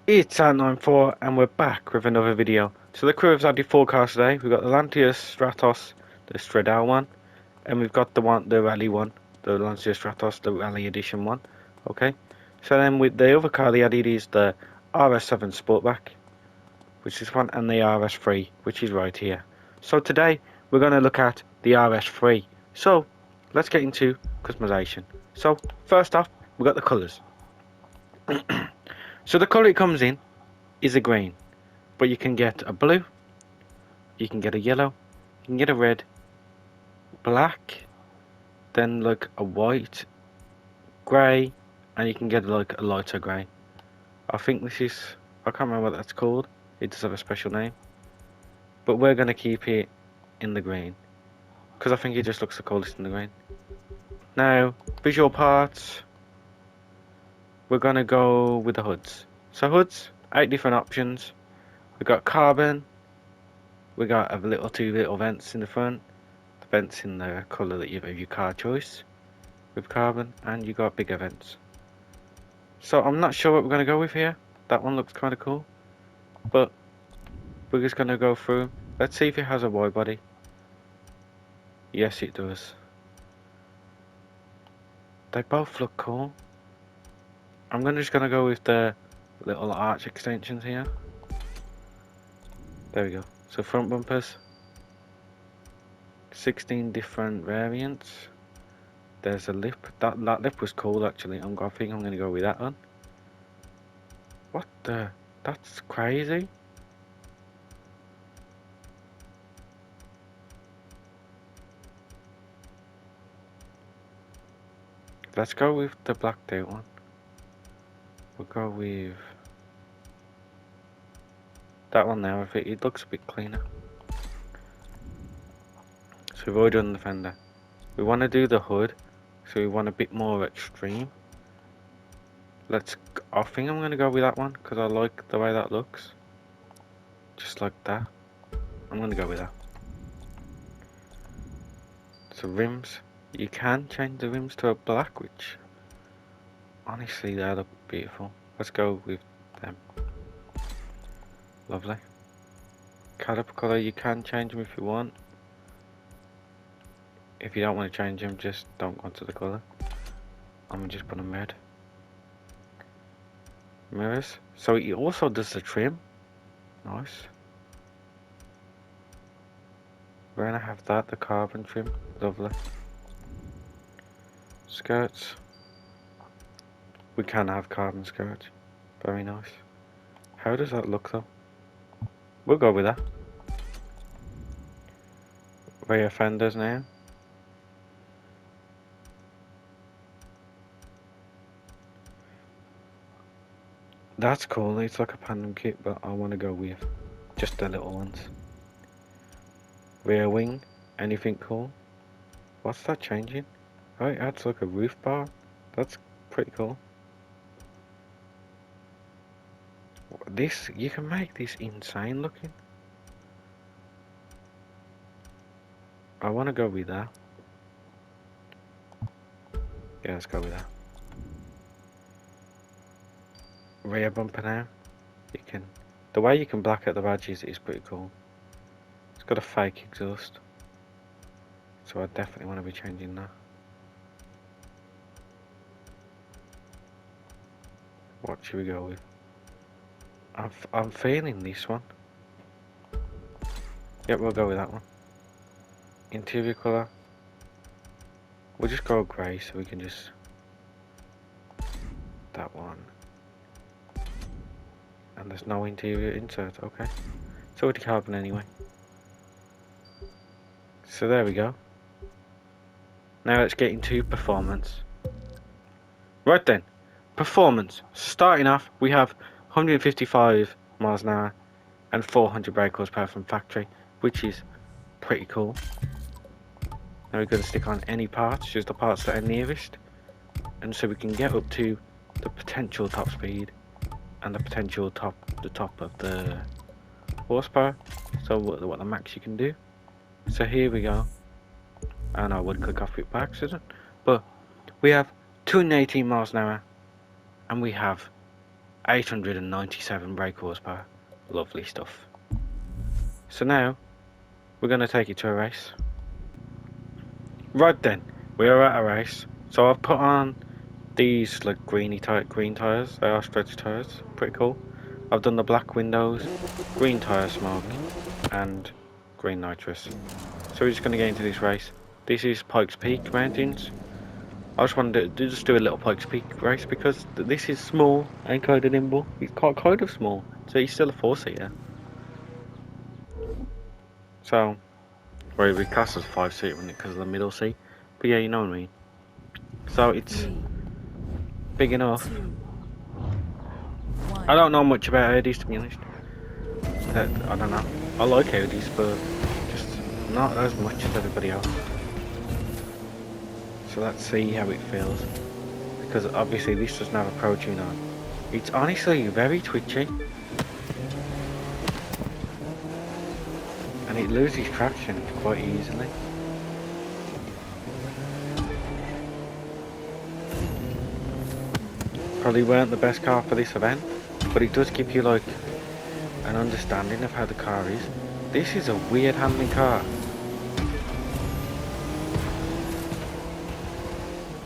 It's at 94 and we're back with another video. So the crew of Audi forecast today, we've got the Lancia Stratos, the Stradale one, and we've got the rally one, the Lancia Stratos, the rally edition one. Okay. So then with the other car they added is the RS7 Sportback, which is one, and the RS3, which is right here. So today we're going to look at the RS3. So let's get into customization. So first off, we've got the colours. So the colour it comes in is a green. But you can get a blue, you can get a yellow, you can get a red, black, then like a white, grey, and you can get like a lighter grey. I think this is, I can't remember what that's called, it does have a special name. But we're going to keep it in the green, because I think it just looks the coolest in the green. Now, visual parts, we're going to go with the hoods. So hoods, 8 different options. We've got carbon, we got two little vents in the front. Vents in the colour that you have your car choice with carbon, and you got bigger vents. So I'm not sure what we're going to go with here. That one looks kind of cool, but we're just going to go through. Let's see if it has a wide body. Yes, it does. They both look cool. I'm just going to go with the little arch extensions here. There we go. So front bumpers, 16 different variants. There's a lip. That lip was cool actually. I think I'm going to go with that one. What the? That's crazy. Let's go with the blacked out one. We'll go with that one now. If it looks a bit cleaner. So we've already done the fender. We want to do the hood, so we want a bit more extreme. I think I'm going to go with that one because I like the way that looks. Just like that. I'm going to go with that. So rims, you can change the rims to a black, which honestly they look beautiful. Let's go with them. Lovely. Caliper colour, you can change them if you want. If you don't want to change them, just don't go to the colour. I'm going to just put them red. Mirrors. So it also does the trim. Nice. We're going to have that, the carbon trim. Lovely. Skirts. We can have carbon skirts. Very nice. How does that look though? We'll go with that. Rear fenders now. That's cool, it's like a Pandem kit, but I want to go with just the little ones. Rear wing, anything cool? What's that changing? Oh, it adds like a roof bar. That's pretty cool. This, you can make this insane looking. I want to go with that. Yeah, let's go with that. Rear bumper now. The way you can black out the badges is pretty cool. It's got a fake exhaust, so I definitely want to be changing that. What should we go with? I'm feeling this one. Yep, we'll go with that one. Interior colour. We'll just go grey so we can just... That one. And there's no interior insert, okay. It's already carbon anyway. So there we go. Now let's get into performance. Right then, performance. Starting off, we have 155 miles an hour and 400 brake horsepower from factory, which is pretty cool. Now we're going to stick on any parts, just the parts that are nearest, and so we can get up to the potential top speed and the potential top of the horsepower. So what the max you can do. So here we go. And I would click off it by accident, but we have 218 miles an hour and we have 897 brake horsepower. Lovely stuff. So now we're going to take it to a race. Right then, we are at a race. So I've put on these like green tyres. They are stretch tyres. Pretty cool. I've done the black windows, green tyre smoke, and green nitrous. So we're just going to get into this race. This is Pikes Peak Mountains. I just wanted to just do a little Pikes Peak race because this is small and kind of nimble. It's kind of small, so he's still a 4-seater. So, well, we class as 5-seater because of the middle seat. But yeah, you know what I mean. So it's big enough. I don't know much about Audis, to be honest. I don't know. I like Audis, but just not as much as everybody else. So let's see how it feels. Because obviously this doesn't have a Pro Tune on. It's honestly very twitchy. And it loses traction quite easily. Probably weren't the best car for this event, but it does give you like an understanding of how the car is. This is a weird handling car.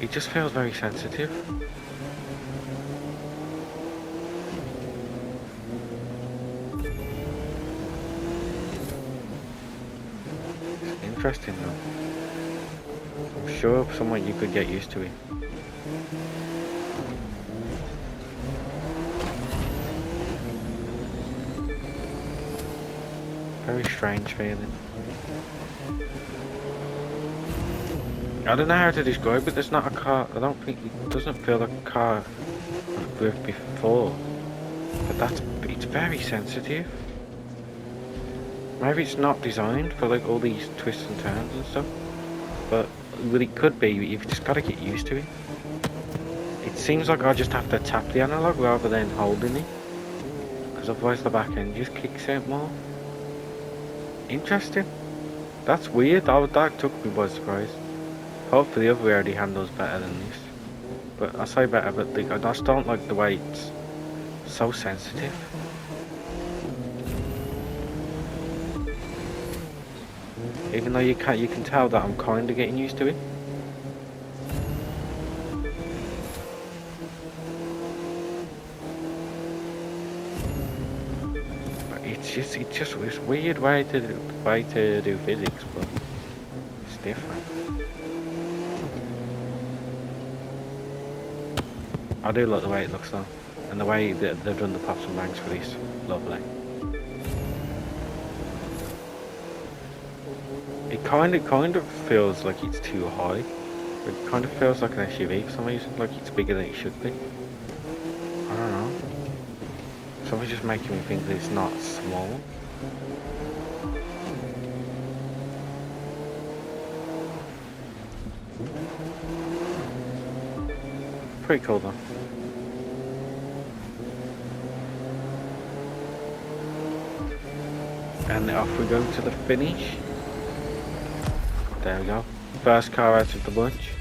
It just feels very sensitive. It's interesting though. I'm sure somewhat you could get used to it. Very strange feeling. I don't know how to describe it. There's not a car. I don't think it doesn't feel like a car I've driven before. But it's very sensitive. Maybe it's not designed for like all these twists and turns and stuff. But it could be. You've just got to get used to it. It seems like I just have to tap the analog rather than holding it, because otherwise the back end just kicks out more. Interesting. That's weird. That took me by surprise. Hopefully the other already handles better than this. But I say better, but I just don't like the way it's so sensitive. Even though you can tell that I'm kind of getting used to it. But it's just this weird way to do physics, but it's different. I do like the way it looks though, and the way that they've done the pops and bangs for this, lovely. It kind of feels like it's too high. It kind of feels like an SUV for some reason, like it's bigger than it should be. I don't know. Something's just making me think that it's not small. Pretty cool though. And off we go to the finish. There we go. First car out of the bunch.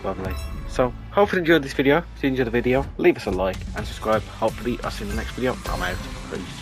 Lovely. So, hopefully you enjoyed this video. If you enjoyed the video, leave us a like and subscribe. Hopefully I'll see you in the next video. I'm out. Peace.